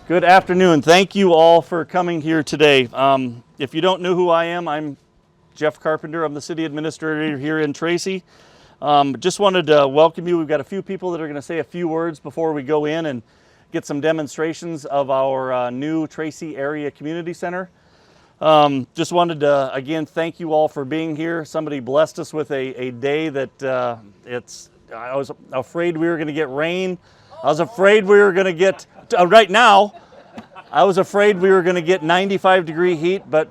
Good afternoon. Thank you all for coming here today. If you don't know who I am, I'm Jeff Carpenter. I'm the city administrator here in Tracy. Just wanted to welcome you. We've got a few people that are going to say a few words before we go in and get some demonstrations of our new Tracy Area Community Center. Just wanted to, again, thank you all for being here. Somebody blessed us with a day that I was afraid we were going to get rain. I was afraid we were going to get, right now, I was afraid we were going to get 95-degree heat, but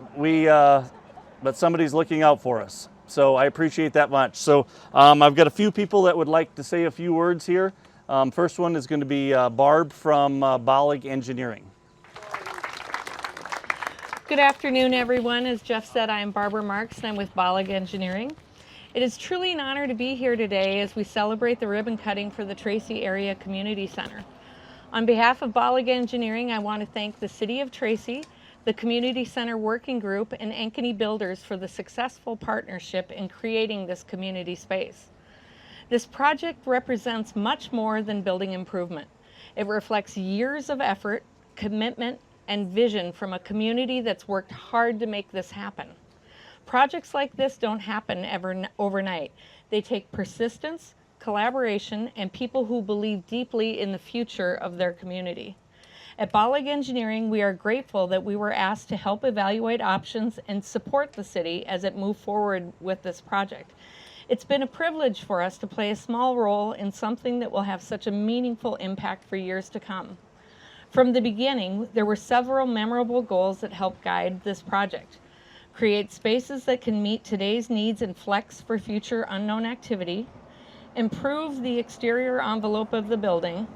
somebody's looking out for us. So I appreciate that much. So I've got a few people that would like to say a few words here. First one is going to be Barb from Bollig Engineering. Good afternoon, everyone. As Jeff said, I am Barbara Marks, and I'm with Bollig Engineering. It is truly an honor to be here today as we celebrate the ribbon cutting for the Tracy Area Community Center. On behalf of Bollig Engineering, I want to thank the City of Tracy, the Community Center Working Group, and Ankeny Builders for the successful partnership in creating this community space. This project represents much more than building improvement. It reflects years of effort, commitment, and vision from a community that's worked hard to make this happen. Projects like this don't happen overnight. They take persistence, collaboration, and people who believe deeply in the future of their community. At Bollig Engineering, we are grateful that we were asked to help evaluate options and support the city as it moved forward with this project. It's been a privilege for us to play a small role in something that will have such a meaningful impact for years to come. From the beginning, there were several memorable goals that helped guide this project. Create spaces that can meet today's needs and flex for future unknown activity, improve the exterior envelope of the building,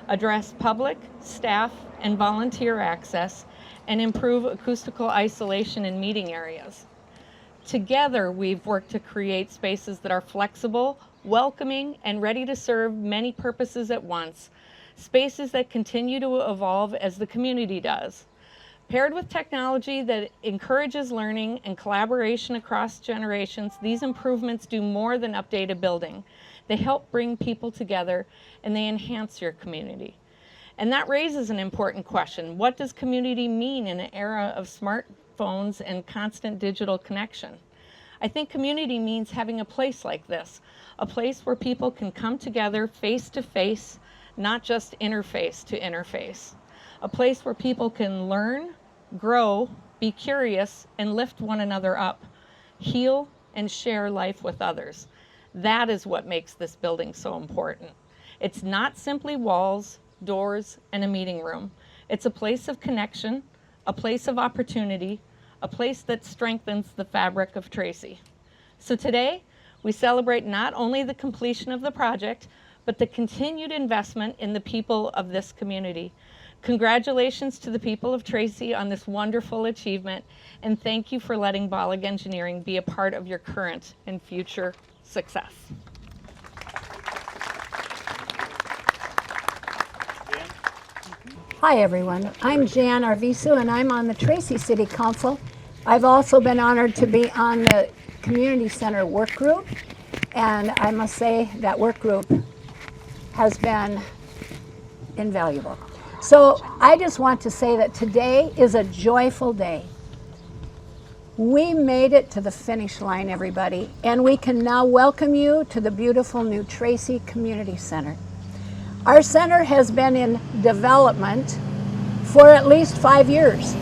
address public, staff, and volunteer access, and improve acoustical isolation in meeting areas. Together, we've worked to create spaces that are flexible, welcoming, and ready to serve many purposes at once, spaces that continue to evolve as the community does. Paired with technology that encourages learning and collaboration across generations, these improvements do more than update a building. They help bring people together, and they enhance your community. And that raises an important question. What does community mean in an era of smartphones and constant digital connection? I think community means having a place like this, a place where people can come together face to face, not just interface to interface. A place where people can learn, grow, be curious, and lift one another up, heal, and share life with others. That is what makes this building so important. It's not simply walls, doors, and a meeting room. It's a place of connection, a place of opportunity, a place that strengthens the fabric of Tracy. So today, we celebrate not only the completion of the project, but the continued investment in the people of this community. Congratulations to the people of Tracy on this wonderful achievement, and thank you for letting Bollig Engineering be a part of your current and future success. Hi everyone, I'm Jeanine Arvizu and I'm on the Tracy City Council. I've also been honored to be on the Community Center work group, and I must say that work group has been invaluable. So I just want to say that today is a joyful day. We made it to the finish line, everybody, and we can now welcome you to the beautiful new Tracy Community Center. Our center has been in development for at least 5 years,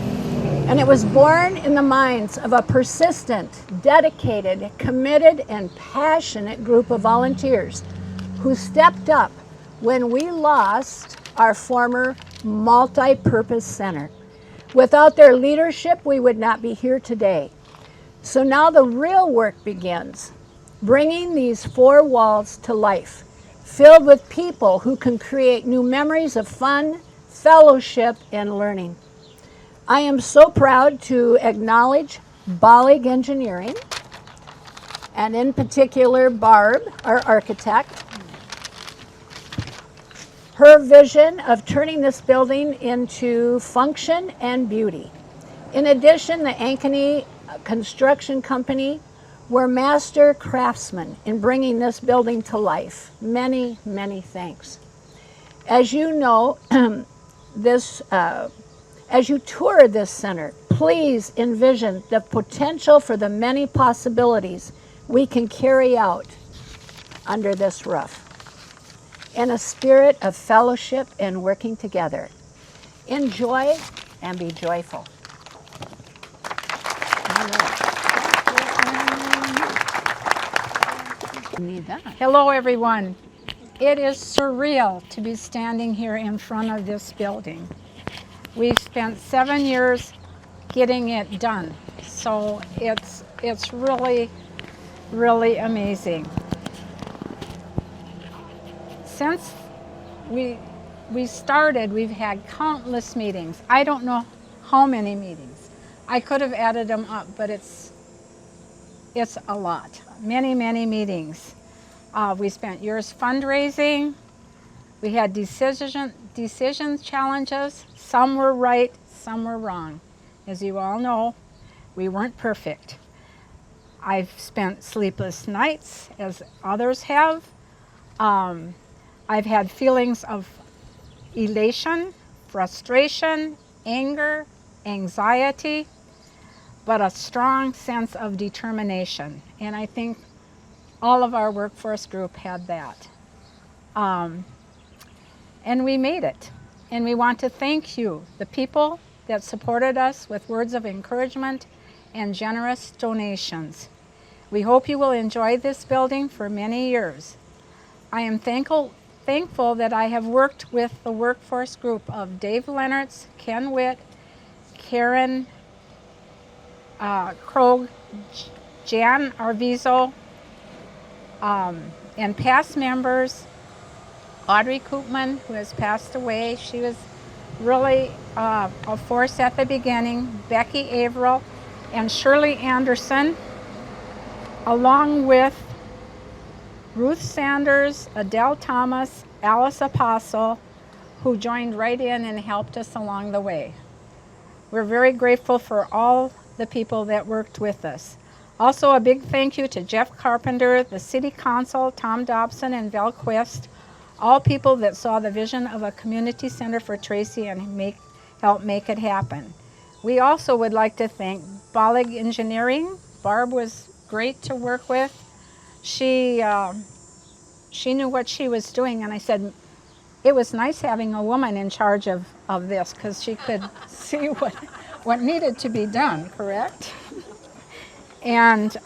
and it was born in the minds of a persistent, dedicated, committed, and passionate group of volunteers who stepped up when we lost our former multi-purpose center. Without their leadership, we would not be here today. So now the real work begins, bringing these 4 walls to life, filled with people who can create new memories of fun, fellowship, and learning. I am so proud to acknowledge Bollig Engineering, and in particular Barb, our architect. Her vision of turning this building into function and beauty. In addition, the Ankeny Construction Company were master craftsmen in bringing this building to life. Many, many thanks. As you know, this, as you tour this center, please envision the potential for the many possibilities we can carry out under this roof in a spirit of fellowship and working together. Enjoy and be joyful. Need that. Hello, everyone. It is surreal to be standing here in front of this building. We've spent 7 years getting it done, so it's really, really amazing. Since we started, we've had countless meetings. I don't know how many meetings. I could have added them up, but it's a lot. Many, many meetings. We spent years fundraising. We had decision challenges. Some were right, some were wrong. As you all know, we weren't perfect. I've spent sleepless nights, as others have. I've had feelings of elation, frustration, anger, anxiety, but a strong sense of determination. And I think all of our workforce group had that. And we made it. And we want to thank you, the people that supported us with words of encouragement and generous donations. We hope you will enjoy this building for many years. I am thankful that I have worked with the workforce group of Dave Leonards, Ken Witt, Karen Krog, Jan Arvizu, and past members, Audrey Koopman, who has passed away. She was really a force at the beginning, Becky Averill, and Shirley Anderson, along with Ruth Sanders, Adele Thomas, Alice Apostle, who joined right in and helped us along the way. We're very grateful for all the people that worked with us. Also, a big thank you to Jeff Carpenter, the City Council, Tom Dobson, and Val Quist, all people that saw the vision of a community center for Tracy and help make it happen. We also would like to thank Bollig Engineering. Barb was great to work with. She knew what she was doing, and I said, it was nice having a woman in charge of this, because she could see what needed to be done, correct? And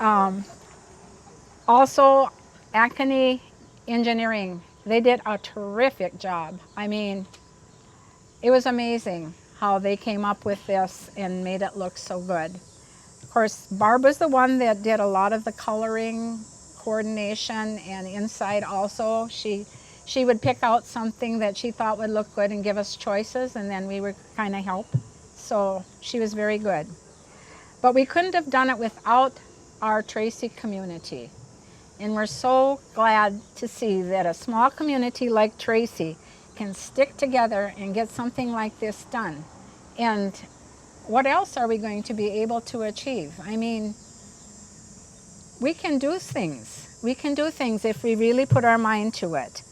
also Acme Engineering. They did a terrific job. I mean, it was amazing how they came up with this and made it look so good. Of course, Barb was the one that did a lot of the coloring, coordination, and inside also. She would pick out something that she thought would look good and give us choices, and then we would kind of help. So she was very good. But we couldn't have done it without our Tracy community. And we're so glad to see that a small community like Tracy can stick together and get something like this done. And what else are we going to be able to achieve? I mean, we can do things. We can do things if we really put our mind to it.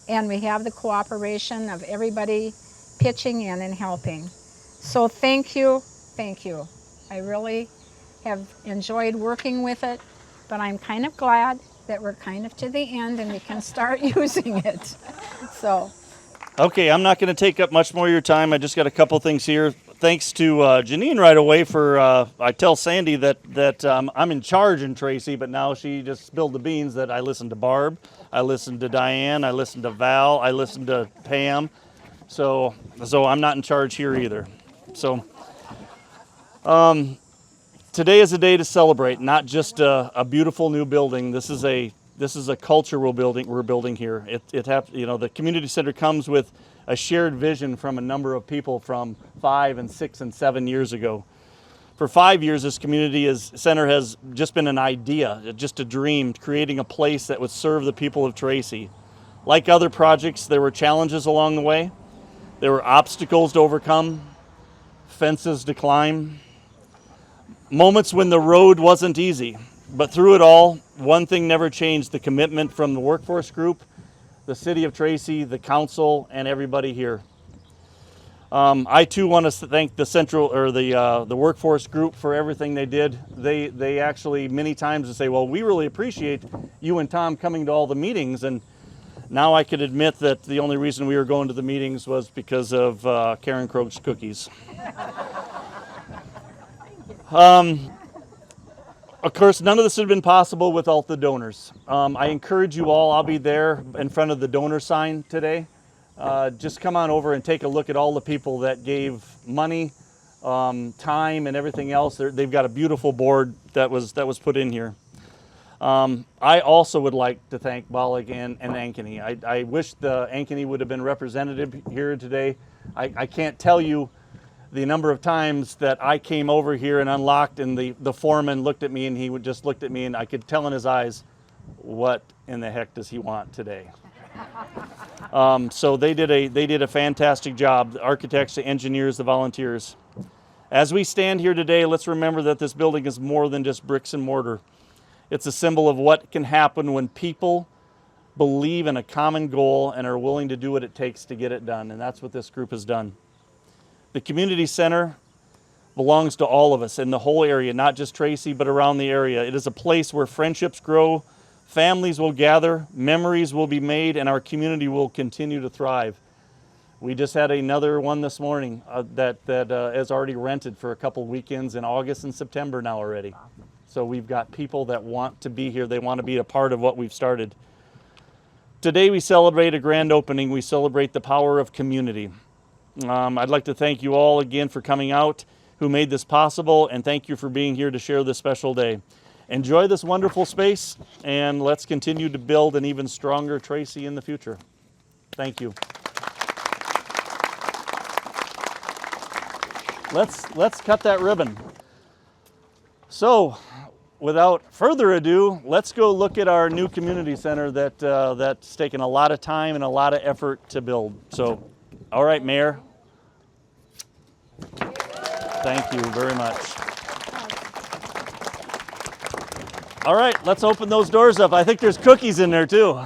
And we have the cooperation of everybody pitching in and helping. So thank you, thank you. I really have enjoyed working with it, but I'm kind of glad that we're kind of to the end and we can start using it. So. Okay, I'm not going to take up much more of your time. I just got a couple things here. Thanks to Jeanine right away for, I tell Sandy that I'm in charge in Tracy, but now she just spilled the beans that I listened to Barb, I listened to Diane, I listened to Val, I listened to Pam. So I'm not in charge here either. So today is a day to celebrate, not just a beautiful new building. This is a culture we're building here. The community center comes with a shared vision from a number of people from 5 and 6 and 7 years ago. For 5 years, this community center has just been an idea, just a dream, creating a place that would serve the people of Tracy. Like other projects, there were challenges along the way. There were obstacles to overcome, fences to climb, moments when the road wasn't easy. But through it all, one thing never changed: the commitment from the workforce group, the city of Tracy, the council, and everybody here. I too want to thank the central or the workforce group for everything they did. They actually many times say, well, we really appreciate you and Tom coming to all the meetings, and now I could admit that the only reason we were going to the meetings was because of Karen Croak's cookies. Of course, none of this would have been possible without the donors. I encourage you all, I'll be there in front of the donor sign today. Just come on over and take a look at all the people that gave money, time, and everything else. They've got a beautiful board that was put in here. I also would like to thank Bollig and Ankeny. I wish the Ankeny would have been represented here today. I can't tell you the number of times that I came over here and unlocked, and the foreman looked at me, and he would just looked at me, and I could tell in his eyes, what in the heck does he want today? So they did a fantastic job, the architects, the engineers, the volunteers. As we stand here today, let's remember that this building is more than just bricks and mortar. It's a symbol of what can happen when people believe in a common goal and are willing to do what it takes to get it done, and that's what this group has done. The community center belongs to all of us in the whole area, not just Tracy, but around the area. It is a place where friendships grow, families will gather, memories will be made, and our community will continue to thrive. We just had another one this morning that is already rented for a couple weekends in August and September now already. So we've got people that want to be here. They want to be a part of what we've started. Today we celebrate a grand opening. We celebrate the power of community. I'd like to thank you all again for coming out, who made this possible, and thank you for being here to share this special day. Enjoy this wonderful space, and let's continue to build an even stronger Tracy in the future. Thank you. Let's cut that ribbon. So, without further ado, let's go look at our new community center that's taken a lot of time and a lot of effort to build. So, all right, Mayor. Thank you very much. All right, let's open those doors up. I think there's cookies in there too.